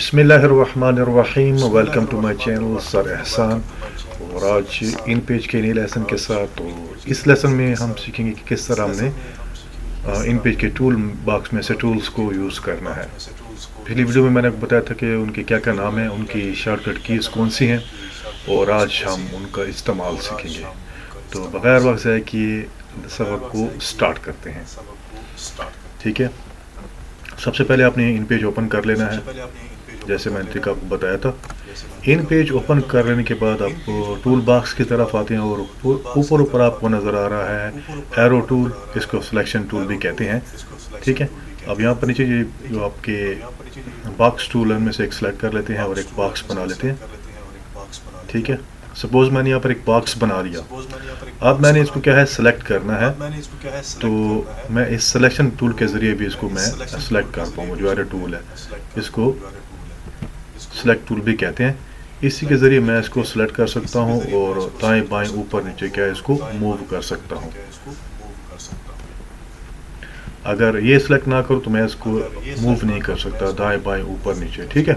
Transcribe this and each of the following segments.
बिस्मिल्लाहिर्रहमानिर्रहीम। Welcome to my channel sir Ehsan. और आज इन पेज के नए लेसन के साथ तो इस लेसन में हम सीखेंगे कि किस तरह हमने इन पेज के टूल बॉक्स में से टूल्स को यूज़ करना है। पिछली वीडियो में मैंने बताया था कि उनके क्या क्या नाम है, उनकी शॉर्टकट कीज़ कौन सी हैं, और आज हम उनका इस्तेमाल सीखेंगे। तो बगैर वक्त है कि सबक को स्टार्ट करते हैं। ठीक है, सबसे पहले आपने इन पेज ओपन कर लेना है, जैसे मैंने तरीका आपको बताया था। इन पेज ओपन कर लेने के बाद आप टूल बॉक्स की तरफ आते हैं और ऊपर आपको नज़र आ रहा है एरो टूल, इसको सिलेक्शन टूल भी कहते हैं। ठीक है, अब यहाँ पर नीचे ये जो आपके बॉक्स टूल है उनमें से एक सेलेक्ट कर लेते हैं और एक बॉक्स बना लेते हैं। ठीक है, सपोज़ मैंने यहाँ पर एक बॉक्स बना लिया। अब मैंने इसको क्या है सेलेक्ट करना है, तो मैं इस सिलेक्शन टूल के ज़रिए भी इसको मैं सेलेक्ट कर पाऊँगा। जो एरो टूल है इसको सेलेक्ट टूल भी कहते हैं। इसी के ज़रिए मैं इसको सेलेक्ट कर सकता हूं और दाएं बाएं ऊपर नीचे क्या है इसको मूव कर सकता हूं। अगर ये सेलेक्ट ना करूं तो मैं इसको मूव नहीं कर सकता दाएं बाएं ऊपर नीचे। ठीक है,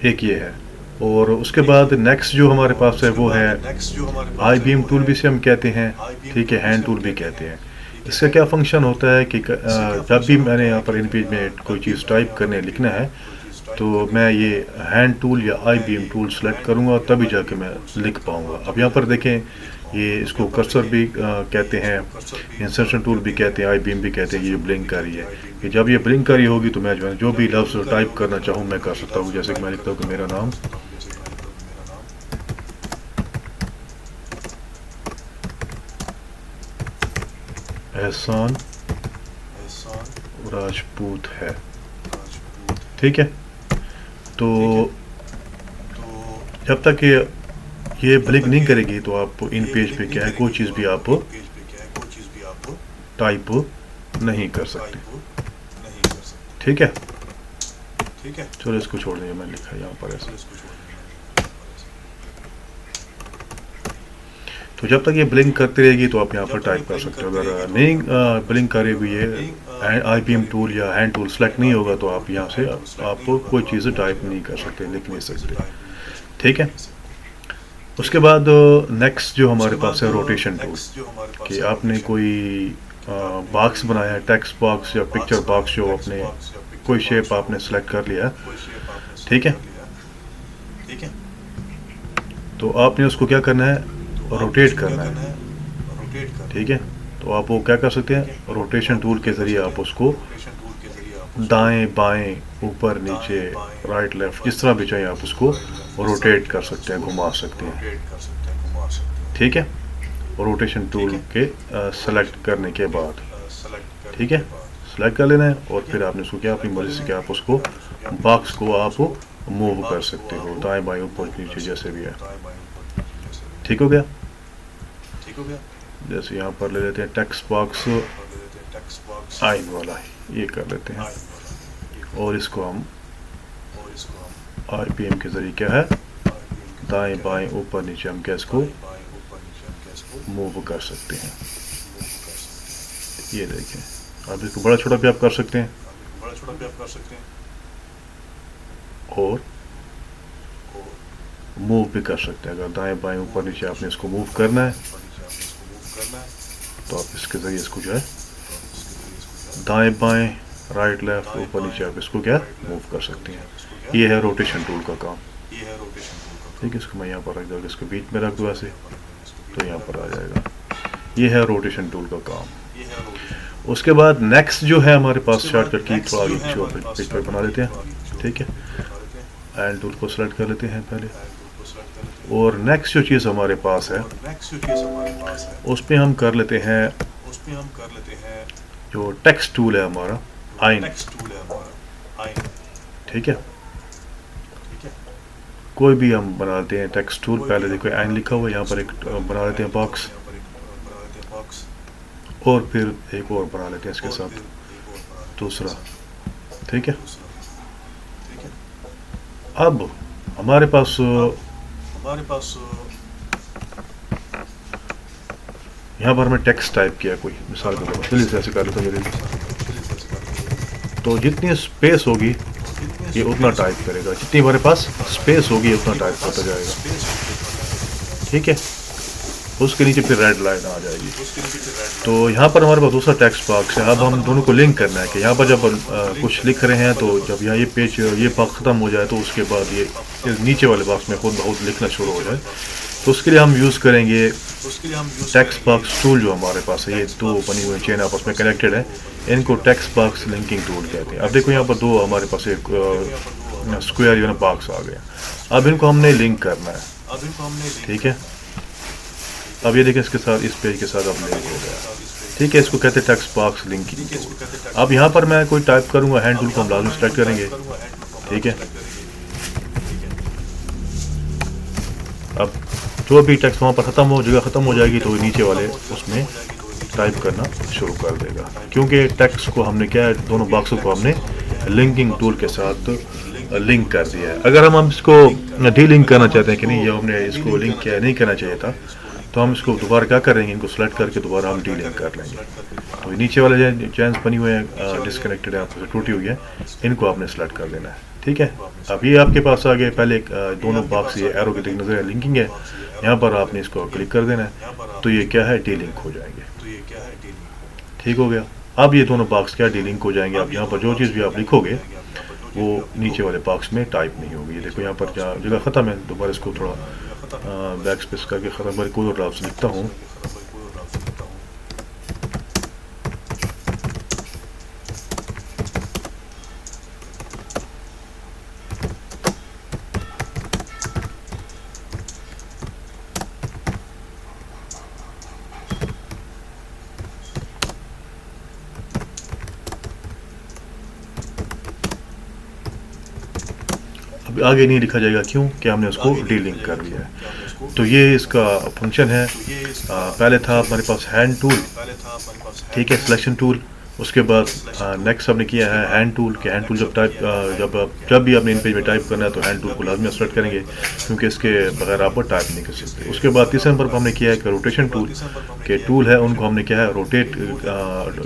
एक ये है। और उसके बाद नेक्स्ट जो हमारे पास है वो है आई बीम टूल भी से हम कहते हैं। ठीक है, हैंड टूल भी कहते हैं। इसका क्या फंक्शन होता है कि जब भी मैंने यहाँ पर इन पेज में कोई चीज़ टाइप करने लिखना है तो मैं ये हैंड टूल या आई बीम टूल सेलेक्ट करूँगा, तभी जाके मैं लिख पाऊँगा। अब यहाँ पर देखें, ये इसको कर्सर भी कहते हैं, इंसर्शन टूल भी कहते हैं, आई बीम भी कहते हैं। ये ब्लिंक कर रही है, कि जब ये ब्लिंक कर रही होगी तो मैं जो भी लफ्ज़ टाइप करना चाहूँ मैं कर सकता हूँ। जैसे कि मैं लिखता हूँ कि मेरा नाम एहसान राजपूत है। ठीक है, तो जब तक ये ब्लिंक नहीं करेगी तो आप इन पेज पे क्या है कोई चीज़ भी आप टाइप नहीं कर सकते। ठीक है, चलो इसको छोड़ देंगे, मैंने लिखा है यहाँ पर ऐसा। तो जब तक ये ब्लिंक करती रहेगी तो आप यहाँ पर टाइप कर सकते हो। अगर नहीं ब्लिंक करेगी ये आई बीम टूल या हैंड टूल सेलेक्ट नहीं होगा तो आप यहाँ से आप कोई चीज़ टाइप नहीं कर सकते, लिख नहीं सकते। ठीक है, उसके बाद नेक्स्ट जो हमारे पास है रोटेशन टूल, कि आपने कोई बॉक्स बनाया है, टेक्स्ट बॉक्स या पिक्चर बॉक्स, जो आपने कोई शेप आपने सेलेक्ट कर लिया। ठीक है, तो आपने उसको क्या करना है, रोटेट करना है। ठीक है, तो आप वो क्या कर सकते हैं, रोटेशन टूल के ज़रिए आप उसको दाएं बाएं ऊपर नीचे राइट लेफ्ट जिस तरह भी चाहिए आप उसको रोटेट कर सकते हैं, घुमा सकते हैं। ठीक है, रोटेशन टूल के सेलेक्ट करने के बाद ठीक है सेलेक्ट कर लेना है और फिर आपने उसको क्या अपनी मर्जी से क्या आप उसको बॉक्स को आप मूव कर सकते हो दाएं बाएं ऊपर नीचे जैसे भी है। ठीक हो गया। जैसे यहाँ पर ले लेते हैं टेक्स्ट बॉक्स आइन वाला, ये कर लेते हैं और इसको हम आईपीएम के जरिए क्या है दाएं बाएं ऊपर नीचे हम क्या इसको मूव कर सकते हैं। ये देखें, अब इसको बड़ा छोटा भी आप कर सकते हैं और मूव भी कर सकते हैं। अगर दाएं बाएं ऊपर नीचे आपने इसको मूव करना है तो आप इसके ज़रिए इसको जो है दाएं बाएं राइट लेफ्ट ऊपर नीचे आप इसको क्या मूव कर सकते हैं। ये है रोटेशन टूल का काम। ठीक है, इसको मैं यहाँ पर रख दूँगा, इसको बीच में रख दूँ ऐसे तो यहाँ पर आ जाएगा। ये है रोटेशन टूल का काम। उसके बाद नेक्स्ट जो है हमारे पास शॉर्टकट की, थोड़ा आगे पेज पर बना लेते हैं। ठीक है, एंड टूल को सेलेक्ट कर लेते हैं पहले, और नेक्स्ट जो चीज़ हमारे पास है उस पर हम कर लेते हैं जो टेक्स्ट टूल है हमारा आइन। ठीक है, कोई भी हम बनाते हैं टेक्स्ट टूल। पहले देखो आइन लिखा हुआ है, यहाँ पर एक बना लेते हैं बॉक्स और फिर एक और बना लेते हैं इसके साथ दूसरा। ठीक है, अब हमारे पास यहाँ पर हमें टेक्स्ट टाइप किया कोई मिसाल के तौर पर, चलिए ऐसे कर लेते हैं। तो जितनी स्पेस होगी ये उतना टाइप करेगा, जितनी हमारे पास स्पेस होगी उतना टाइप होता जाएगा। ठीक है, उसके नीचे फिर रेड लाइन आ जाएगी। तो यहाँ पर हमारे पास दूसरा टेक्स्ट बॉक्स है। अब हम दोनों को लिंक करना है कि यहाँ पर जब कुछ लिख रहे हैं तो जब यहाँ ये पेज ये बॉक्स ख़त्म हो जाए तो उसके बाद ये नीचे वाले बॉक्स में खुद बहुत लिखना शुरू हो जाए। तो उसके लिए हम यूज़ करेंगे टेक्स्ट बॉक्स टूल जो हमारे पास है। ये दो बनी हुई चेन आपस में कनेक्टेड है, इनको टेक्स्ट बॉक्स लिंकिंग टूल कहते हैं। अब देखो यहाँ पर दो हमारे पास एक स्क्वायर या बॉक्स आ गया। अब इनको हमने लिंक करना है। ठीक है, अब ये देखें इसके साथ इस पेज के साथ अब लिंक हो गया। ठीक है, इसको कहते हैं टेक्स्ट बॉक्स लिंकिंग टूल। अब यहाँ पर मैं कोई टाइप करूँगा, हैंड टूल को हम लाजमी सेलेक्ट करेंगे। ठीक है, अब जो भी टेक्स्ट वहाँ पर जगह ख़त्म हो जाएगी तो नीचे वाले उसमें टाइप करना शुरू कर देगा, क्योंकि टेक्स्ट को हमने क्या है, दोनों बॉक्सों को हमने लिंकिंग टूल के साथ लिंक कर दिया है। अगर हम इसको डी लिंक करना चाहते हैं कि नहीं, ये हमने इसको लिंक किया नहीं करना चाहिए था, तो हम इसको दोबारा क्या करेंगे, इनको सेलेक्ट करके दोबारा हम डी लिंक कर लेंगे। तो नीचे वाले चैन्स बनी हुए हैं डिस्कनेक्टेड है, आपसे टूटी हुई है, इनको आपने सेलेक्ट कर देना है। ठीक है, अब ये आपके पास आ गए। पहले दोनों बॉक्स ये एरो की नजर है, लिंकिंग है, यहाँ पर आपने इसको क्लिक कर देना है तो ये क्या है, डी लिंक हो जाएंगे। ठीक हो गया। अब ये दोनों बॉक्स क्या डी लिंक हो जाएंगे। अब यहाँ पर जो चीज़ भी आप लिखोगे वो नीचे वाले बॉक्स में टाइप नहीं होगी। देखो यहाँ पर क्या जगह ख़त्म है, दोबारा इसको थोड़ा बैक स्पेस करके ख़त्म कोई और ड्राफ्ट लिखता हूँ। अब आगे नहीं लिखा जाएगा, क्यों कि हमने उसको डी लिंक कर दिया है। तो ये इसका फंक्शन है। पहले था हमारे पास हैंड टूल, ठीक है, सिलेक्शन टूल। उसके बाद नेक्स्ट हमने किया है हैंड टूल के हैंड टूल जब भी आपने इन पेज में टाइप करना है तो हैंड टूल को लाजमी सेलेक्ट करेंगे, क्योंकि इसके बगैर आप टाइप नहीं कर सकते। उसके बाद तीसरे नंबर पर हमने किया है कि रोटेशन टूल के टूल है, उनको हमने क्या है रोटेट,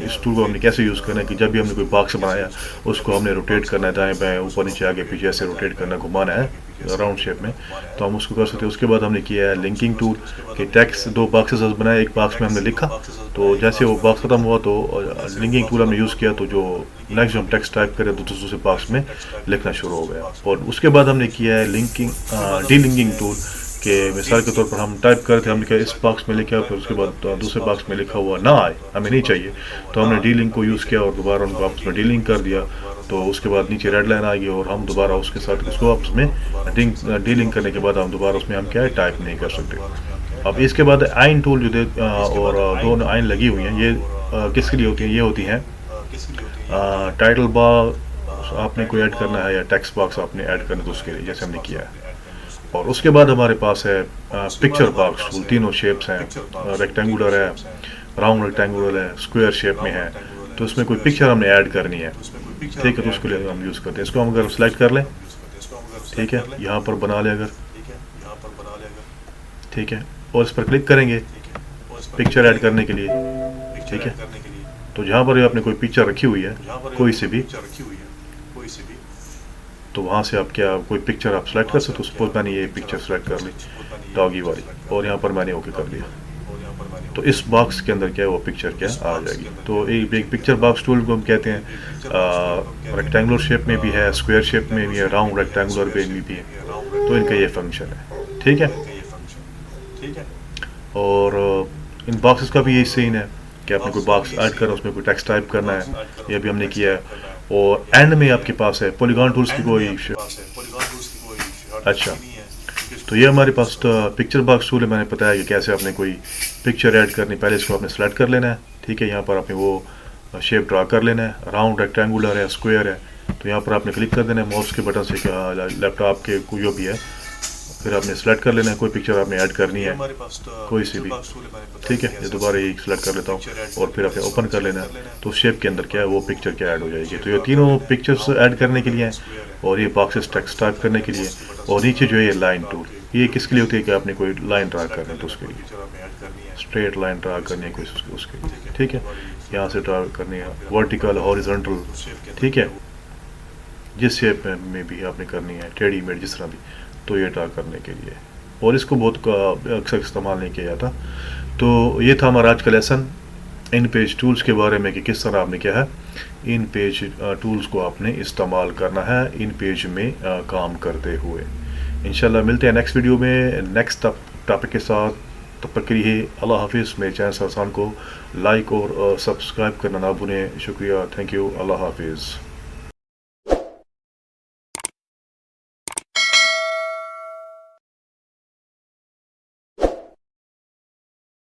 इस टूल को हमने कैसे यूज़ करना है कि जब भी हमने कोई बॉक्स बनाया उसको हमने रोटेट करना है, दाएँ बाएँ ऊपर नीचे आगे पीछे ऐसे रोटेट करना, घुमाना है राउंड शेप में, तो हम उसको कर सकते हैं। उसके बाद हमने किया है लिंकिंग टूल कि टेक्स्ट दो बॉक्सेस बनाए, एक बॉक्स में हमने लिखा तो जैसे वो बॉक्स खत्म हुआ तो लिंकिंग टूल हमने यूज़ किया, तो जो नेक्स्ट जो हम टेक्स्ट टाइप करें तो दूसरे बॉक्स में लिखना शुरू हो गया। और उसके बाद हमने किया है लिंकिंग डी लिंकिंग टूल कि मिसाल के तौर पर हम टाइप करते, हमने क्या इस बॉक्स में लिखा, फिर उसके बाद दूसरे बॉक्स में लिखा हुआ ना आए, हमें नहीं चाहिए, तो हमने डी लिंक को यूज़ किया और दोबारा उनको आपस में डी लिंक कर दिया। तो उसके बाद नीचे रेड लाइन आ गई और हम दोबारा उसके साथ उसको आपस में डी लिंक करने के बाद हम दोबारा उसमें हम क्या है टाइप नहीं कर सकते। अब इसके बाद आइन टूल जो और दोनों आइन लगी हुई हैं, ये किसके लिए होती हैं, ये होती हैं टाइटल बॉक्स आपने कोई ऐड करना है या टेक्स्ट बॉक्स आपने ऐड करना, तो उसके लिए जैसे हमने किया है। और उसके बाद हमारे पास है पिक्चर बॉक्स टूल, तीनों शेप्स हैं, रेक्टेंगुलर है, राउंड रेक्टेंगुलर है, स्क्वायर शेप में है, तो उसमें कोई पिक्चर हमने ऐड करनी है। ठीक है, तो उसके लिए हम यूज़ करते हैं। इसको हम अगर सेलेक्ट कर लें, ठीक है, यहाँ पर बना लें अगर, ठीक है, और इस पर क्लिक करेंगे पिक्चर ऐड करने के लिए। ठीक है, तो जहाँ पर आपने कोई पिक्चर रखी हुई है कोई से भी, तो वहाँ से आप क्या कोई पिक्चर आप सेलेक्ट कर सकते हो। सपोज मैंने ये पिक्चर सेलेक्ट कर ली डॉगी वाली और यहाँ पर मैंने ओके कर लिया, तो इस बॉक्स के अंदर क्या है वो पिक्चर क्या आ जाएगी। तो एक पिक्चर बॉक्स टूल को हम कहते हैं रेक्टेंगुलर शेप में भी है, स्क्वायर शेप में भी है, राउंड रेक्टेंगुलर में भी है, तो इनका ये फंक्शन है। ठीक है, और इन बॉक्सेस का भी यही सीन है कि आपने कोई बॉक्स ऐड करना, उसमें कोई टेक्स्ट टाइप करना है, ये भी हमने किया है। और एंड में आपके पास है पॉलीगॉन टूल्स की कोई, अच्छा, तो ये हमारे पास पिक्चर बॉक्स टूल है। मैंने बताया कि कैसे आपने कोई पिक्चर ऐड करनी, पहले इसको आपने सेलेक्ट कर लेना है। ठीक है, यहाँ पर आपने वो शेप ड्रा कर लेना है, राउंड रेक्टेंगुलर है, स्क्वायर है, तो यहाँ पर आपने क्लिक कर देना है माउस के बटन से, लैपटॉप के कोई जो भी है, फिर आपने सेलेक्ट कर लेना है कोई पिक्चर आपने ऐड करनी है, कोई सी भी। ठीक है, ये दोबारा ये सेलेक्ट कर लेता हूँ और फिर आपने ओपन कर लेना है, तो शेप के अंदर क्या है वो पिक्चर क्या ऐड हो जाएगी। तो ये तीनों पिक्चर्स ऐड करने के लिए हैं, और ये बॉक्सेस टेक्स्ट टाइप करने के लिए, और नीचे जो है ये लाइन टूल, ये किसके लिए होती है कि आपने कोई लाइन ड्रा करनी है तो उसके लिए, स्ट्रेट लाइन ड्रा करनी है कोई उसके लिए। ठीक है, यहाँ से ड्रा करनी है, वर्टिकल, हॉरिजॉन्टल, ठीक है, जिस शेप में भी आपने करनी है, टेढ़ी मेढ़ी जिस तरह भी, तो ये ड्रा करने के लिए। और इसको बहुत अक्सर इस्तेमाल नहीं किया जाता। तो ये था हमारा आज का लेसन इन पेज टूल्स के बारे में कि किस तरह आपने क्या है इन पेज टूल्स को आपने इस्तेमाल करना है इन पेज में काम करते हुए। इंशाल्लाह मिलते हैं नेक्स्ट वीडियो में नेक्स्ट टॉपिक के साथ। तब तक के लिए अल्लाह हाफिज़। मेरे चैनल सरसान को लाइक और सब्सक्राइब करना ना भूलें। शुक्रिया, थैंक यू, अल्लाह हाफिज़।